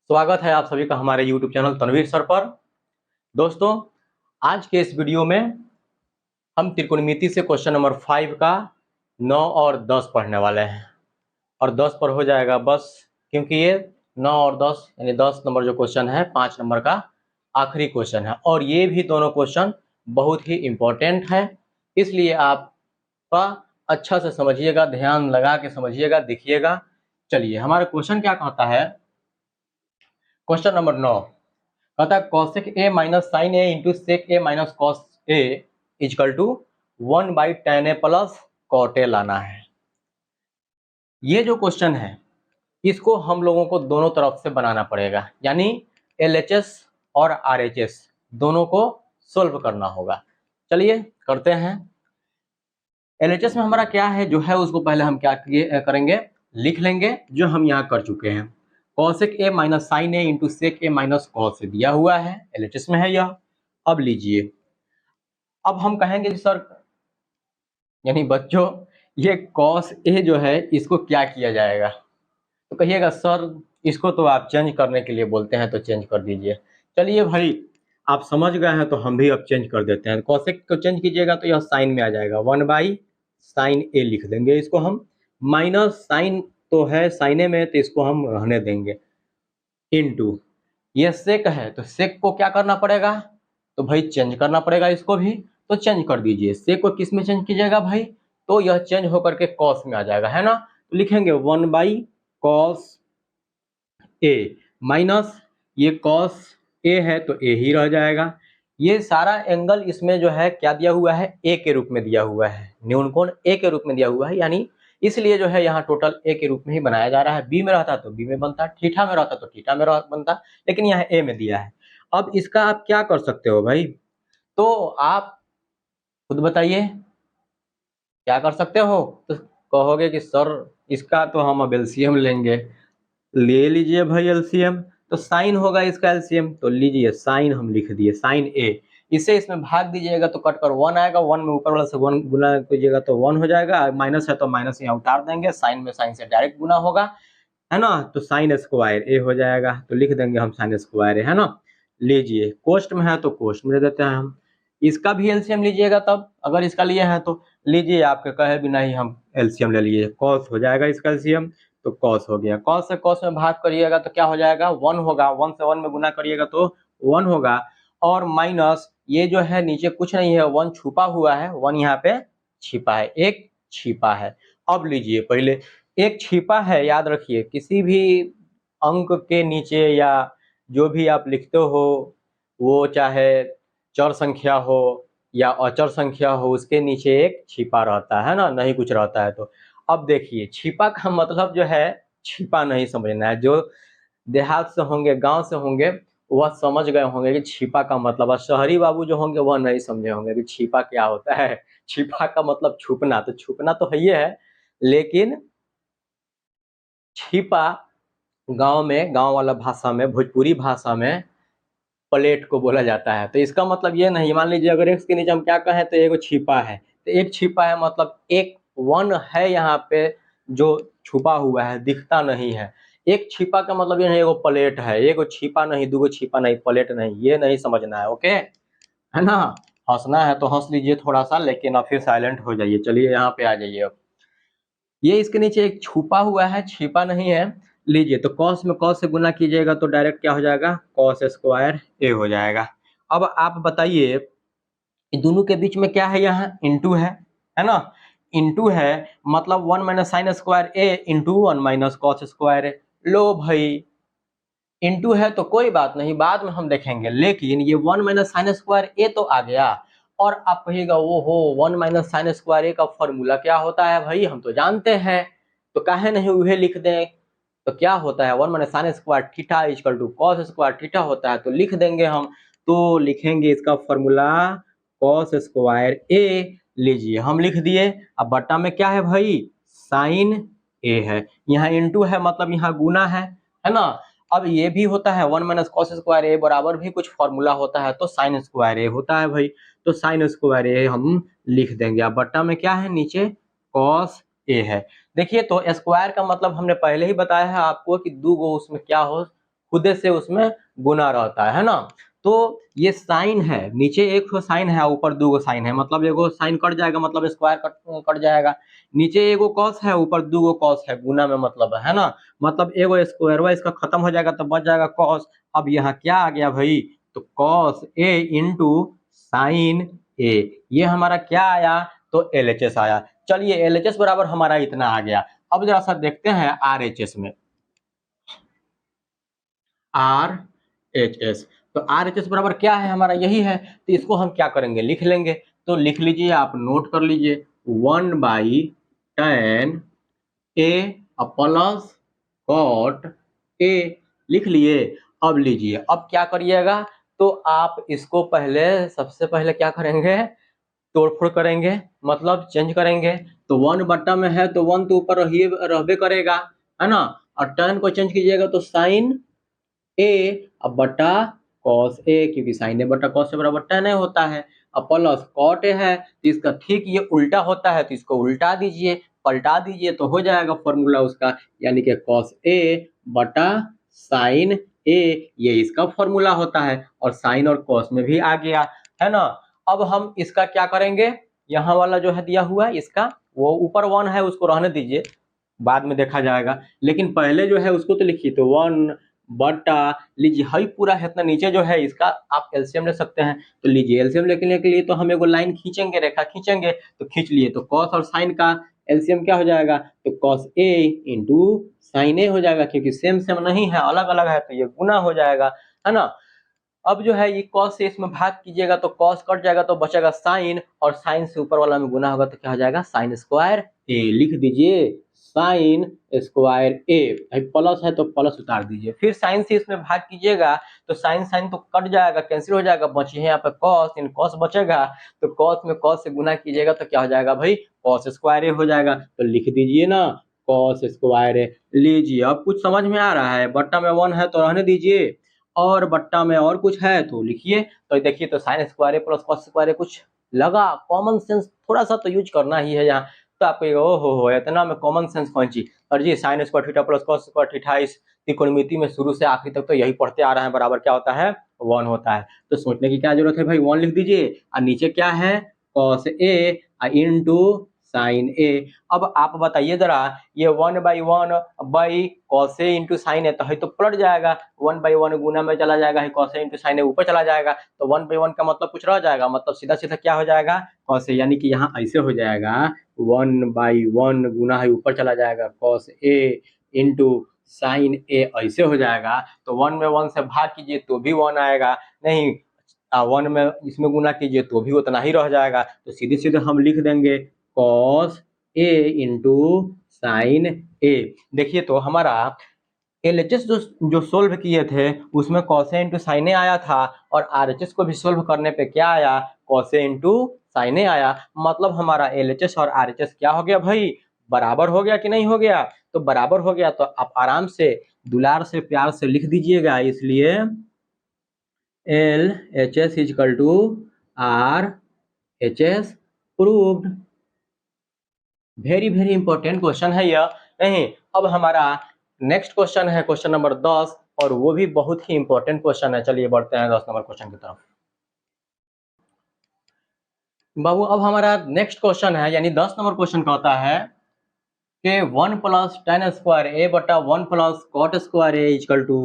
स्वागत है आप सभी का हमारे YouTube चैनल तनवीर सर पर। दोस्तों, आज के इस वीडियो में हम त्रिकोणमिति से क्वेश्चन नंबर 5 का 9 और 10 पढ़ने वाले हैं और 10 पर हो जाएगा बस, क्योंकि ये 9 और 10 यानी 10 नंबर जो क्वेश्चन है 5 नंबर का आखिरी क्वेश्चन है और ये भी दोनों क्वेश्चन बहुत ही इम्पोर्टेंट है, इसलिए आपका अच्छा से समझिएगा, ध्यान लगा के समझिएगा, देखिएगा। चलिए, हमारा क्वेश्चन क्या कहता है। क्वेश्चन नंबर 9 कहता है cosec A minus sine A into sec A minus cos A equal to 1/tan A plus cot A लाना है। ये जो क्वेश्चन है इसको हम लोगों को दोनों तरफ से बनाना पड़ेगा, यानी LHS और RHS दोनों को सोल्व करना होगा। चलिए करते हैं। LHS में हमारा क्या है जो है उसको पहले हम क्या करेंगे, लिख लेंगे, जो हम यहाँ कर चुके हैं। Cosec A minus sine A into sec A minus cos A दिया हुआ है, LHS में है यह। अब लीजिए, अब हम कहेंगे सर, यानी बच्चों, ये कॉस ए जो है इसको क्या किया जाएगा, तो कहिएगा सर इसको तो आप चेंज करने के लिए बोलते हैं तो चेंज कर दीजिए। चलिए भाई, आप समझ गए हैं तो हम भी अब चेंज कर देते हैं। कॉसेक को चेंज कीजिएगा तो यह साइन में आ जाएगा, 1/sin ए लिख देंगे इसको हम। माइनस साइन तो है साइने में तो इसको हम रहने देंगे, इनटू ये सेक है तो सेक को क्या करना पड़ेगा, तो भाई चेंज करना पड़ेगा इसको भी, तो चेंज कर दीजिए। सेक को किस में चेंज कीजिएगा भाई, तो यह चेंज होकर के कॉस में आ जाएगा, है ना। तो लिखेंगे 1/cos ए माइनस ये कॉस ए है तो ए ही रह जाएगा। ये सारा एंगल इसमें जो है क्या दिया हुआ है, ए के रूप में दिया हुआ है, न्यूनकोण ए के रूप में दिया हुआ है, यानी इसलिए जो है यहाँ टोटल ए के रूप में ही बनाया जा रहा है। बी में रहता तो बी में बनता, थीटा में रहता तो थीटा में बनता, लेकिन यहाँ ए में दिया है। अब इसका आप क्या कर सकते हो भाई, तो आप खुद बताइए क्या कर सकते हो। तो कहोगे कि सर इसका तो हम अब एलसीएम लेंगे, ले लीजिए भाई एलसीएम। तो साइन होगा इसका एलसीएम, तो लीजिए साइन हम लिख दिए, साइन ए। इसे इसमें भाग दीजिएगा तो कट कर 1 आएगा, 1 में ऊपर वाला से 1 गुना कीजिएगा तो 1 हो जाएगा, माइनस है तो माइनस यहाँ उतार देंगे, साइन में साइन से डायरेक्ट गुना होगा, है ना। तो साइन स्क्वायर ए हो जाएगा, तो लिख देंगे हम साइन स्क्वायर ए, है ना। लीजिए, कोष्ट में है तो कोष्ट में दे देते हैं हम। इसका भी एलसीएम लीजिएगा तब, अगर इसका लिए हैं तो लीजिए, आपके कहे बिना ही हम एलसीएम ले लिए। कॉस हो जाएगा इसका एलसीएम, तो कॉस हो गया। कॉस से कॉस में भाग करिएगा तो क्या हो जाएगा, 1 होगा, 1 से 1 में गुना करिएगा तो 1 होगा, और माइनस ये जो है नीचे कुछ नहीं है, 1 छुपा हुआ है, 1 यहाँ पे छिपा है, एक छिपा है। अब लीजिए, पहले एक छिपा है, याद रखिए, किसी भी अंक के नीचे या जो भी आप लिखते हो, वो चाहे चर संख्या हो या अचर संख्या हो, उसके नीचे एक छिपा रहता है ना, नहीं कुछ रहता है। तो अब देखिए, छिपा का मतलब जो है, छिपा नहीं समझना है। जो देहात से होंगे, गांव से होंगे, वह समझ गए होंगे कि छिपा का मतलब, शहरी बाबू जो होंगे वह नहीं समझे होंगे कि छिपा क्या होता है। छिपा का मतलब छुपना, तो छुपना तो है ही है, लेकिन छिपा गांव में, गांव वाला भाषा में, भोजपुरी भाषा में प्लेट को बोला जाता है। तो इसका मतलब ये नहीं, मान लीजिए अगर एक्स के नीचे हम क्या कहें तो एक छिपा है, तो एक छिपा है मतलब एक 1 है यहाँ पे जो छुपा हुआ है, दिखता नहीं है। एक छिपा का मतलब ये नहीं एगो प्लेट है, एगो छिपा नहीं, दूगो छिपा नहीं, प्लेट नहीं, ये नहीं समझना है, ओके, है ना। हंसना है तो हंस लीजिए थोड़ा सा, लेकिन अब फिर साइलेंट हो जाइए। चलिए यहाँ पे आ जाइए। अब ये इसके नीचे एक छुपा हुआ है, छिपा नहीं है। लीजिए, तो कॉस में कॉस से गुना कीजिएगा तो डायरेक्ट क्या हो जाएगा, कॉस स्क्वायर ए हो जाएगा। अब आप बताइए, दोनों के बीच में क्या है, यहाँ इंटू है ना। इंटू है मतलब 1 माइनस साइन स्क्वायर ए इंटू 1 माइनस कॉस स्क्वायर ए। लो भाई, इंटू है तो कोई बात नहीं, बाद में हम देखेंगे, लेकिन ये 1 माइनस साइन स्क्वायर ए तो आ गया। और आप कहिएगा वो हो 1 माइनस साइन स्क्वायर ए का फॉर्मूला क्या होता है भाई, हम तो जानते हैं, तो काहे नहीं वह लिख दें। तो क्या होता है, 1 minus sine square theta equal to cos square theta होता है, तो लिख देंगे हम। तो लिखेंगे इसका फॉर्मूला कॉस स्क्वायर ए, लीजिए हम लिख दिए। अब बट्टा में क्या है भाई, साइन ए है, यहाँ इंटू है मतलब यहाँ गुना है ना। अब ये भी होता है 1 माइनस कॉस स्क्वायर ए बराबर भी कुछ फॉर्मूला होता है, तो साइन स्क्वायर ए होता है भाई, तो साइन स्क्वायर ए हम लिख देंगे। अब बट्टा में क्या है, नीचे कॉस ए है। देखिए, तो स्क्वायर का मतलब हमने पहले ही बताया है आपको कि दो गो उसमें क्या हो, खुद से उसमें गुना रहता है ना। तो ये साइन है, नीचे एक साइन है ऊपर दो गो साइन है, मतलब एगो साइन कट जाएगा, मतलब स्क्वायर कट जाएगा। नीचे एगो कॉस है ऊपर दो गो कॉस है, गुना में मतलब है ना, मतलब एगो स्क्वायर इसका खत्म हो जाएगा तो बच जाएगा कॉस। अब यहाँ क्या आ गया भाई, तो कॉस ए इंटू साइन ए, ये हमारा क्या आया, तो LHS आया। चलिए LHS बराबर हमारा इतना आ गया। अब जरा सा देखते हैं RHS में, RHS, तो RHS बराबर क्या है हमारा, यही है। तो इसको हम क्या करेंगे, लिख लेंगे। तो लिख लीजिए, आप नोट कर लीजिए, 1/tan ए प्लस कॉट ए, लिख लिए। अब लीजिए, अब क्या करिएगा, तो आप इसको पहले, सबसे पहले क्या करेंगे, तोड़फोड़ करेंगे, मतलब चेंज करेंगे। तो 1 बट्टा में है तो 1 तो ऊपर रहबे करेगा, है ना, और tan को चेंज कीजिएगा तो साइन ए अब बटा कॉस ए, क्योंकि साइन ए बटा कॉस ए बराबर tan ए होता है। अब प्लस कॉट ए है तो इसका ठीक ये उल्टा होता है, तो इसको उल्टा दीजिए, पलटा दीजिए, तो हो जाएगा फॉर्मूला उसका, यानी कि कॉस ए बटा साइन ए, ये इसका फॉर्मूला होता है। और साइन और कॉस में भी आ गया, है ना। अब हम इसका क्या करेंगे, यहाँ वाला जो है दिया हुआ है इसका, वो ऊपर 1 है उसको रहने दीजिए, बाद में देखा जाएगा, लेकिन पहले जो है उसको तो लिखिए। तो 1 बटा, लीजिए हई पूरा है इतना, नीचे जो है इसका आप एलसीएम ले सकते हैं। तो लीजिए एलसीएम लेने के लिए तो हम एगो लाइन खींचेंगे, रेखा खींचेंगे, तो खींच लिए। तो कॉस और साइन का एलसीएम क्या हो जाएगा, तो कॉस ए इंटू साइन ए हो जाएगा, क्योंकि सेम सेम नहीं है, अलग अलग है, तो ये गुना हो जाएगा, है ना। अब जो है ये कॉस से इसमें भाग कीजिएगा तो कॉस कट जाएगा तो बचेगा साइन, और साइन से ऊपर वाला में गुना होगा तो क्या हो जाएगा, साइन स्क्वायर ए, लिख दीजिए साइन स्क्वायर ए, प्लस है तो प्लस उतार दीजिए, फिर साइन से इसमें भाग कीजिएगा तो साइन साइन तो कट जाएगा, कैंसिल हो जाएगा, बचे यहाँ पे कॉस, इन कॉस बचेगा, तो कॉस में कॉस से गुना कीजिएगा तो क्या हो जाएगा भाई, कॉस स्क्वायर ए हो जाएगा। तो लिख दीजिए ना कॉस स्क्वायर ए। लीजिए अब कुछ समझ में आ रहा है, बट्टा में 1 है तो रहने दीजिए, और बट्टा में और कुछ है तो लिखिए। तो देखिए, तो साइन स्क्वायर ए प्लस कॉस स्क्वायर ए कुछ लगा, कॉमन सेंस थोड़ा सा तो यूज करना ही है यहाँ। तो आपको ओ हो इतना में कॉमन सेंस कौन सी, और जी sine square theta plus cos square theta, इस त्रिकोणमिति में शुरू से आखिर तक तो यही पढ़ते आ रहे हैं, बराबर क्या होता है, 1 होता है। तो सोचने की क्या जरूरत है भाई, 1 लिख दीजिए, और नीचे क्या है, cos A into sine A. अब आप बताइए जरा, ये 1/1 by cos A into sine A, तो है तो पलट जाएगा, 1/1 गुना में चला जाएगा, कॉस ए इंटू साइन ए ऊपर चला जाएगा, तो 1/1 का मतलब कुछ रह जाएगा, मतलब सीधा सीधा क्या हो जाएगा, कॉस ए, यानी कि यहाँ ऐसे हो जाएगा 1/1 गुना है ऊपर चला जाएगा कॉस ए इंटू साइन ए, ऐसे हो जाएगा। तो 1 में 1 से भाग कीजिए तो भी 1 आएगा, नहीं 1 में इसमें गुना कीजिए तो भी उतना ही रह जाएगा। तो सीधे सीधे हम लिख देंगे कॉस ए इंटू साइन ए। देखिए तो हमारा LHS जो सोल्व किए थे उसमें कॉस ए इंटू साइन ए आया था, और RHS को भी सोल्व करने पे क्या आया, कॉस ए इंटू साइन ए आया। मतलब हमारा LHS और RHS क्या हो गया भाई, बराबर हो गया कि नहीं हो गया, तो बराबर हो गया। तो आप आराम से दुलार से प्यार से लिख दीजिएगा, इसलिए LHS equal to RHS proved. Very very important question है यह, नहीं। अब हमारा नेक्स्ट क्वेश्चन है क्वेश्चन नंबर 10, और वो भी बहुत ही इंपॉर्टेंट क्वेश्चन है। चलिए बढ़ते हैं 10 नंबर क्वेश्चन की तरफ। बाबू अब हमारा नेक्स्ट क्वेश्चन है, यानी 10 नंबर क्वेश्चन कहता है कि 1 प्लस tan स्क्वायर ए बटा 1 plus cot square A equal to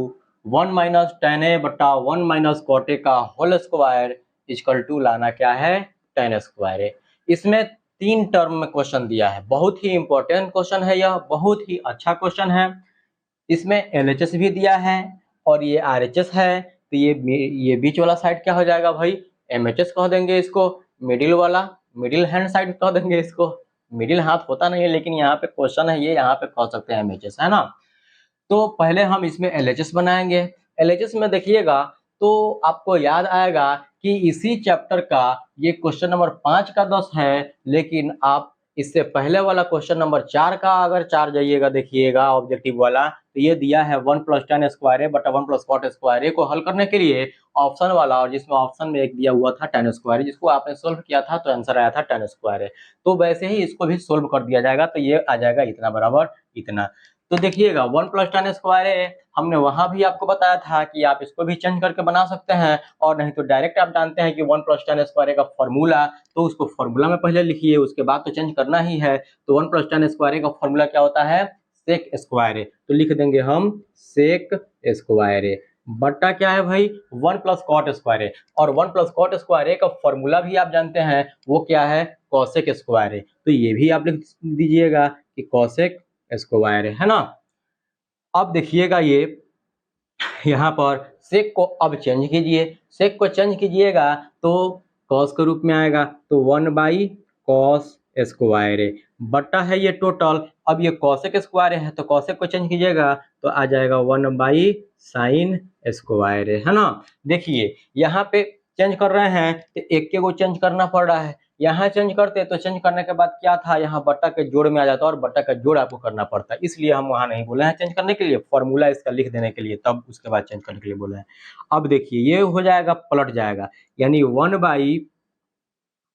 1 minus tan A बटा 1 माइनस कॉट ए का होल स्क्वायर इजकल टू लाना क्या है, tan स्क्वायर ए। इसमें 3 टर्म में क्वेश्चन दिया है, बहुत ही इंपॉर्टेंट क्वेश्चन है यह, बहुत ही अच्छा क्वेश्चन है। इसमें LHS भी दिया है और ये RHS है, तो ये बीच वाला साइड क्या हो जाएगा भाई, MHS कह देंगे इसको, मिडिल वाला, मिडिल हैंड साइड कह देंगे इसको, मिडिल हाथ होता नहीं है लेकिन यहाँ पे क्वेश्चन है ये, यहाँ पे कह सकते हैं MHS, है ना। तो पहले हम इसमें LHS बनाएंगे। LHS में देखिएगा तो आपको याद आएगा कि इसी चैप्टर का ये क्वेश्चन नंबर 5 का 10 है, लेकिन आप इससे पहले वाला क्वेश्चन नंबर 4 का अगर 4 जाइएगा देखिएगा ऑब्जेक्टिव वाला, तो ये दिया है 1 प्लस tan स्क्वायर ए बटा 1 प्लस कॉट स्क्वायर ए को हल करने के लिए ऑप्शन वाला, और जिसमें ऑप्शन में एक दिया हुआ था tan स्क्वायर, जिसको आपने सोल्व किया था तो आंसर आया था tan स्क्वायर ए। तो वैसे ही इसको भी सोल्व कर दिया जाएगा, तो ये आ जाएगा इतना बराबर इतना। तो देखिएगा 1 प्लस tan स्क्वायर ए हमने वहां भी आपको बताया था कि आप इसको भी चेंज करके बना सकते हैं, और नहीं तो डायरेक्ट आप जानते हैं कि 1 प्लस tan स्क्वायर ए का फॉर्मूला, तो उसको फॉर्मूला में पहले लिखिए, उसके बाद तो चेंज करना ही है। तो 1 प्लस tan स्क्वायर ए का फॉर्मूला क्या होता है, सेक स्क्वायर ए। तो लिख देंगे हम सेक स्क्वायर ए बट्टा क्या है भाई 1 प्लस कॉट स्क्वायर ए, और 1 प्लस कॉट स्क्वायर ए का फॉर्मूला भी आप जानते हैं, वो क्या है कॉसेक स्क्वायर ए। तो ये भी आप लिख दीजिएगा कि कॉसेक स्क्वायर है ना। अब देखिएगा ये यहाँ पर सेक को अब चेंज कीजिए, सेक को चेंज कीजिएगा तो कॉस के रूप में आएगा, तो 1 बाई कॉस स्क्वायर है बट्टा है ये टोटल। अब ये कॉसेक स्क्वायर है तो कॉसेक को चेंज कीजिएगा तो आ जाएगा 1 बाई साइन स्क्वायर है ना। देखिए यहाँ पे चेंज कर रहे हैं तो एक के को चेंज करना पड़ रहा है, यहाँ चेंज करते तो चेंज करने के बाद क्या था, यहाँ बट्टा के जोड़ में आ जाता और बट्टा का जोड़ आपको करना पड़ता है, इसलिए हम वहां नहीं बोले हैं चेंज करने के लिए, फॉर्मूला इसका लिख देने के लिए, तब उसके बाद चेंज करने के लिए बोले हैं। अब देखिए ये हो जाएगा पलट जाएगा, यानी 1 बाई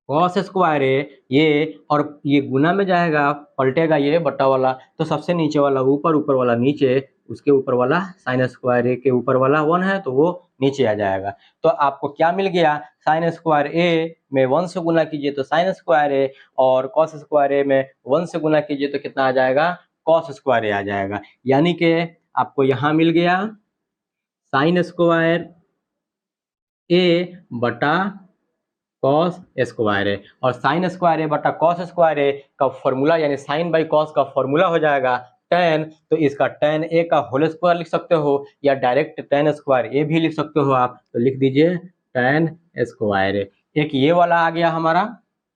कॉस स्क्वायर है ये, और ये गुना में जाएगा पलटेगा ये बट्टा वाला, तो सबसे नीचे वाला ऊपर, ऊपर वाला नीचे, उसके ऊपर वाला साइन स्क्वायर ए के ऊपर वाला 1 है तो वो नीचे आ जाएगा। तो आपको क्या मिल गया, साइन स्क्वायर ए में 1 से गुना कीजिए तो साइन स्क्वायर ए, और कॉस स्क्वायर ए में 1 से गुना कीजिए तो कितना आ जाएगा, कॉस स्क्वायर ए आ जाएगा। यानी कि आपको यहाँ मिल गया साइन स्क्वायर ए बटा कॉस स्क्वायर ए, और साइन स्क्वायर ए बटा कॉस स्क्वायर ए का फॉर्मूला यानी साइन बाई कॉस का फॉर्मूला हो जाएगा tan, तो इसका tan ए का होल स्क्वायर लिख सकते हो, या डायरेक्ट tan स्क्वायर ए भी लिख सकते हो आप, तो लिख दीजिए tan स्क्वायर ए। एक ये वाला आ गया हमारा,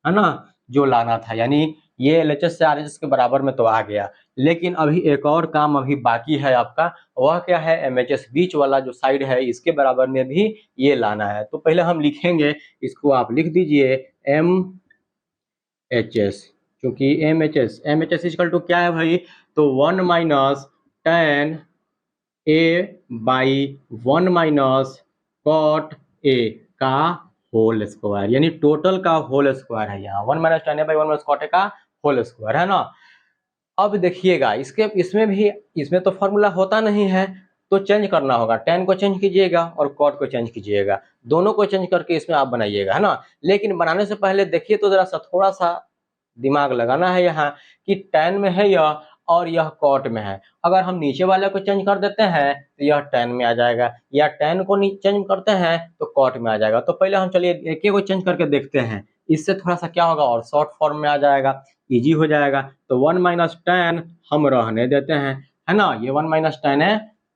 है ना, जो लाना था, यानी ये LHS से RHS के बराबर में तो आ गया, लेकिन अभी एक और काम अभी बाकी है आपका, वह क्या है, MHS बीच वाला जो साइड है इसके बराबर में भी ये लाना है। तो पहले हम लिखेंगे, इसको आप लिख दीजिए MHS, क्योंकि MHS इक्वल टू क्या है भाई, तो 1 minus tan A by 1 minus cot A का होल स्क्वायर, यानी टोटल का होल स्क्वायर है यहाँ, 1 minus tan A by 1 minus cot A का होल स्क्वायर है ना। अब देखिएगा इसमें तो फॉर्मूला होता नहीं है, तो चेंज करना होगा, tan को चेंज कीजिएगा और कॉट को चेंज कीजिएगा, दोनों को चेंज करके इसमें आप बनाइएगा, है ना। लेकिन बनाने से पहले देखिए तो जरा सा थोड़ा सा दिमाग लगाना है यहाँ कि tan में है यह और यह कॉट में है, अगर हम नीचे वाले को चेंज कर देते हैं तो यह tan में आ जाएगा, या tan को चेंज करते हैं तो कॉट में आ जाएगा। तो पहले हम चलिए एक को चेंज करके देखते हैं, इससे थोड़ा सा क्या होगा और शॉर्ट फॉर्म में आ जाएगा, इजी हो जाएगा। तो 1 माइनस tan हम रहने देते हैं, है ना, ये 1 माइनस tan है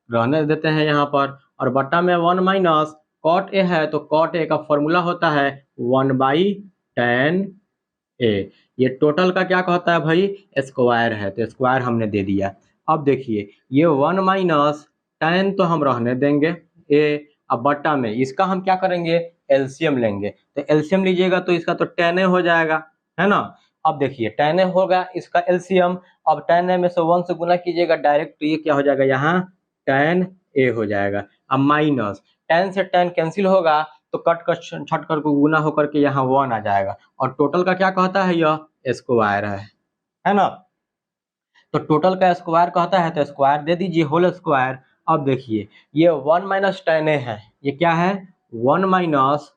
रहने देते हैं यहाँ पर, और बट्टा में 1 माइनस कॉट ए है, तो कॉट ए का फॉर्मूला होता है 1 बाई tan ए, ये टोटल का क्या कहता है भाई, स्क्वायर है, तो स्क्वायर हमने दे दिया। अब देखिए ये 1 माइनस tan तो हम रहने देंगे ए, अब बट्टा में इसका हम क्या करेंगे, एलसीएम लेंगे, तो एलसीएम लीजिएगा तो इसका तो tan ए हो जाएगा, है ना। अब देखिए tan ए होगा इसका एलसीएम, अब tan ए में से 1 से गुना कीजिएगा डायरेक्ट, तो ये क्या हो जाएगा यहाँ tan ए हो जाएगा। अब माइनस tan से tan कैंसिल होगा तो कट कर छट कर गुना होकर के यहाँ 1 आ जाएगा, और टोटल का क्या कहता है, यह स्क्वायर है ना। तो टोटल का स्क्वायर कहता है तो स्क्वायर दे दीजिए होल स्क्वायर। अब देखिए ये 1 माइनस tan ए है, ये क्या है 1 माइनस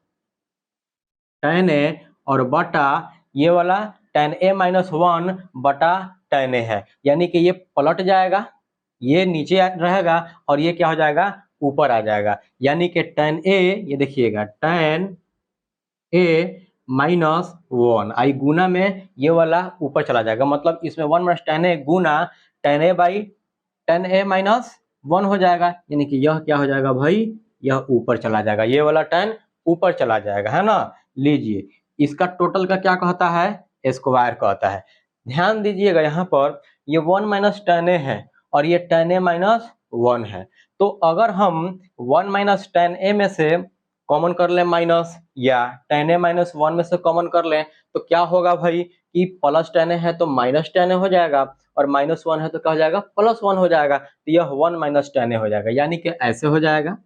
tan ए, और बटा ये वाला tan ए माइनस 1 बटा tan ए है, यानी कि ये पलट जाएगा, ये नीचे रहेगा और ये क्या हो जाएगा ऊपर आ जाएगा, यानी कि tan ए, ये देखिएगा tan ए माइनस 1 आई गुना में ये वाला ऊपर चला जाएगा, मतलब इसमें 1 minus tan A Guna tan A by tan A minus 1 हो जाएगा, यानी कि यह क्या हो जाएगा भाई, यह ऊपर चला जाएगा, ये वाला tan ऊपर चला जाएगा, है ना। लीजिए इसका टोटल का क्या कहता है, स्क्वायर कहता है। ध्यान दीजिएगा यहाँ पर ये 1 माइनस tan ए है और ये tan ए माइनस 1 है, तो अगर हम 1 माइनस tan ए में से कॉमन कर लें माइनस, या tan ए माइनस 1 में से कॉमन कर लें, तो क्या होगा भाई कि प्लस tan ए है तो माइनस tan ए हो जाएगा, और माइनस 1 है तो क्या हो जाएगा प्लस 1 हो जाएगा, तो यह 1 माइनस tan ए हो जाएगा, यानी कि ऐसे हो जाएगा।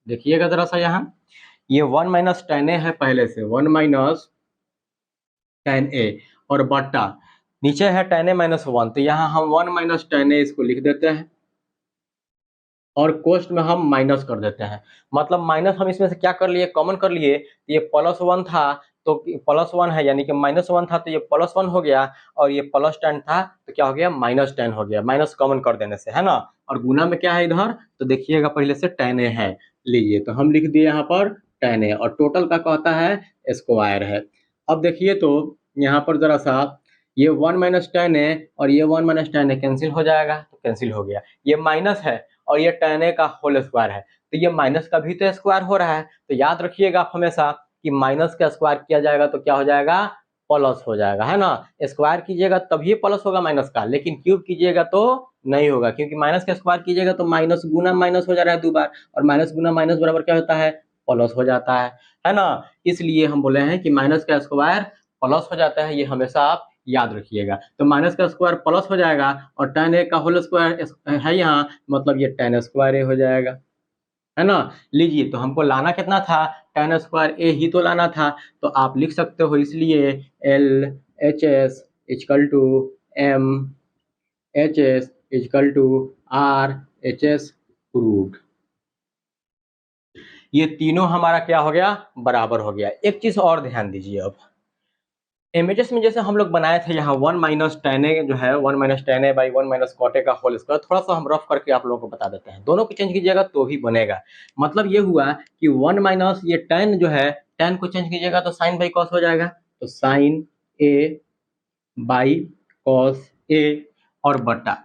देखिएगा जरा सा यहाँ ये 1 माइनस tan ए है, पहले से 1 माइनस tan ए, और बट्टा नीचे है tan a -1, तो यहाँ हम 1 - tan a इसको लिख देते हैं और कोष्ट में हम माइनस कर देते हैं। मतलब माइनस हम इसमें से क्या कर लिए, कॉमन कर लिए। ये +1 था तो +1 है, यानी कि -1 था तो ये +1 हो गया, और ये +10 था तो क्या हो गया, -10 हो गया, माइनस कॉमन कर देने से, है ना। और गुना में क्या है इधर, तो देखिएगा पहले से tan a है, लीजिए तो हम लिख दिए यहाँ पर tan a, और टोटल का कहता है स्क्वायर है। अब देखिए तो यहाँ पर जरा सा ये 1 - tan a और ये 1 - tan a कैंसिल हो जाएगा, तो कैंसिल हो गया। ये माइनस है और ये tan a का होल स्क्वायर है, तो ये माइनस का भी तो स्क्वायर हो रहा है। तो याद रखिएगा आप हमेशा कि माइनस का स्क्वायर किया जाएगा तो क्या हो जाएगा, प्लस हो जाएगा, है ना। स्क्वायर कीजिएगा तभी प्लस होगा माइनस का, लेकिन क्यूब कीजिएगा तो नहीं होगा, क्योंकि माइनस का स्क्वायर कीजिएगा तो माइनस गुना माइनस हो जा रहा है 2 बार, और माइनस गुना माइनस बराबर क्या होता है, प्लस हो जाता है ना। इसलिए हम बोले हैं कि माइनस का स्क्वायर प्लस हो जाता है, ये हमेशा आप याद रखिएगा। तो माइनस का स्क्वायर प्लस हो जाएगा, और tan a का होल स्क्वायर है यहाँ, मतलब ये tan स्क्वायर a हो जाएगा, है ना। लीजिए तो हमको लाना कितना था, tan स्क्वायर a ही तो लाना था, तो आप लिख सकते हो इसलिए LHS equal to MHS equal to RHS proved. ये तीनों हमारा क्या हो गया, बराबर हो गया। एक चीज और ध्यान दीजिए, अब इमेजेस में जैसे हम लोग बनाए थे यहाँ 1 - tan a जो है 1 - tan a by 1 - cot a का होल स्क्वायर, थोड़ा सा हम रफ करके आप लोगों को बता देते हैं। दोनों को चेंज कीजिएगा तो भी बनेगा। मतलब ये हुआ कि 1 माइनस ये tan जो है, tan को चेंज कीजिएगा तो sin बाई cos हो जाएगा, तो sin a by cos a, और बटा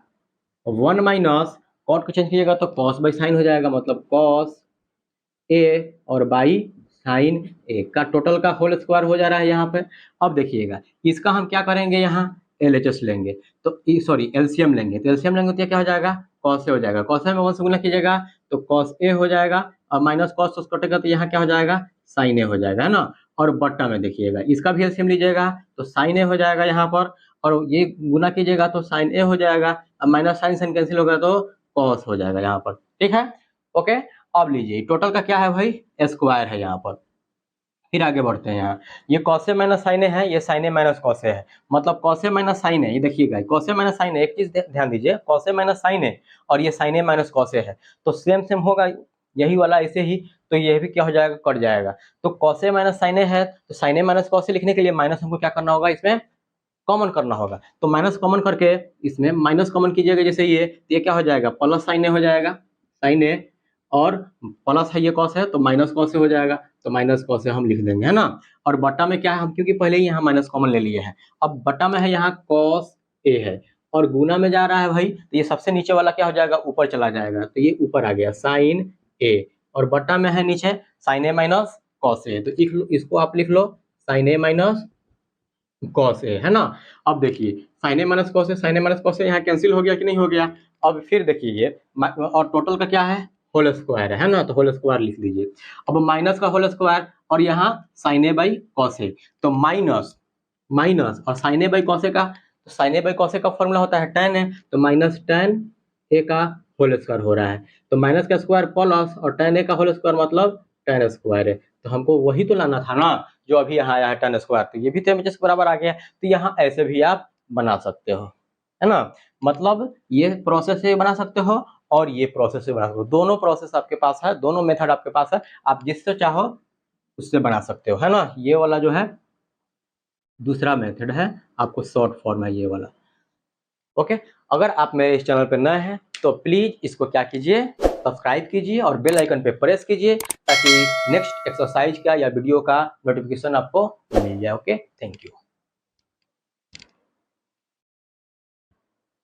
1 माइनस cot को चेंज कीजिएगा तो cos बाई sin हो जाएगा, मतलब cos a और बाई साइन ए का टोटल का होल स्क्वायर हो जा रहा है यहाँ पे। अब देखिएगा इसका हम क्या करेंगे, यहाँ LHS लेंगे, तो सॉरी एलसीएम लेंगे, तो एलसीएम लेंगे तो क्या हो जाएगा, cos a हो जाएगा। cos a में 1 से गुना कीजिएगा तो cos a हो जाएगा, और माइनस cos तो कटेगा तो यहाँ क्या हो जाएगा, sin a हो जाएगा, है ना। और बट्टा में देखिएगा इसका भी एलसीएम लीजिएगा तो sin a हो जाएगा यहाँ पर, और ये गुना कीजिएगा तो sin a हो जाएगा, अब माइनस साइन साइन कैंसिल होगा तो cos हो जाएगा यहाँ पर, ठीक है। ओके, अब लीजिए टोटल का क्या है भाई, स्क्वायर है यहाँ पर। फिर आगे बढ़ते हैं, यहाँ ये cos a minus sin a है, ये sin a minus cos a है, मतलब cos a minus sin a, ये देखिएगा cos a minus sin a, एक चीज ध्यान दीजिए, cos a minus sin a और ये sin a minus cos a है, तो सेम सेम होगा यही वाला ऐसे ही, तो ये भी क्या हो जाएगा, कट जाएगा। तो cos a minus sin a है, तो sin a minus cos a लिखने के लिए माइनस हमको क्या करना होगा, इसमें कॉमन करना होगा, तो माइनस कॉमन करके इसमें माइनस कॉमन कीजिएगा, जैसे ये क्या हो जाएगा, प्लस sin a हो जाएगा, sin a, और प्लस है ये कॉस है तो माइनस कॉस हो जाएगा, तो माइनस कॉस हम लिख देंगे, है ना। और बटा में क्या है, हम क्योंकि पहले ही यहाँ माइनस कॉमन ले लिए हैं, अब बटा में है यहाँ कॉस ए है, और गुना में जा रहा है भाई, तो ये सबसे नीचे वाला क्या हो जाएगा, ऊपर चला जाएगा, तो ये ऊपर आ गया साइन ए, और बटा में है नीचे साइन ए माइनस कॉस ए, तो इसको आप लिख लो साइन ए माइनस कॉस ए, है ना। अब देखिए साइन ए माइनस कॉस ए यहाँ कैंसिल हो गया कि नहीं हो गया। अब फिर देखिए ये और टोटल का क्या है, होल स्क्वायर है ना, तो होल स्क्वायर लिख लीजिए। अब माइनस का होल स्क्वायर और यहाँ साइन ए बाई कॉस ए, तो माइनस और साइन ए बाई कॉस ए का, तो साइन ए बाई कॉस ए का फॉर्मूला होता है tan है, तो माइनस tan ए का होल स्क्वायर हो रहा है, तो माइनस का स्क्वायर प्लस और tan ए का होल स्क्वायर मतलब tan स्क्वायर है, तो हमको वही तो लाना था ना जो अभी यहाँ आया है tan स्क्वायर, तो ये भी तो एमएचएस के बराबर आ गया। तो यहाँ ऐसे भी आप बना सकते हो, है ना। मतलब ये प्रोसेस से बना सकते हो और ये प्रोसेस से बना सकते हो, दोनों प्रोसेस आपके पास है, दोनों मेथड आपके पास है, आप जिससे चाहो उससे बना सकते हो, है ना। ये वाला जो है दूसरा मेथड है, आपको शॉर्ट फॉर्म है ये वाला। ओके, अगर आप मेरे इस चैनल पर नए हैं तो प्लीज इसको क्या कीजिए, सब्सक्राइब कीजिए और बेल आइकन पे प्रेस कीजिए, ताकि नेक्स्ट एक्सरसाइज का या वीडियो का नोटिफिकेशन आपको मिल जाए। Okay, thank you.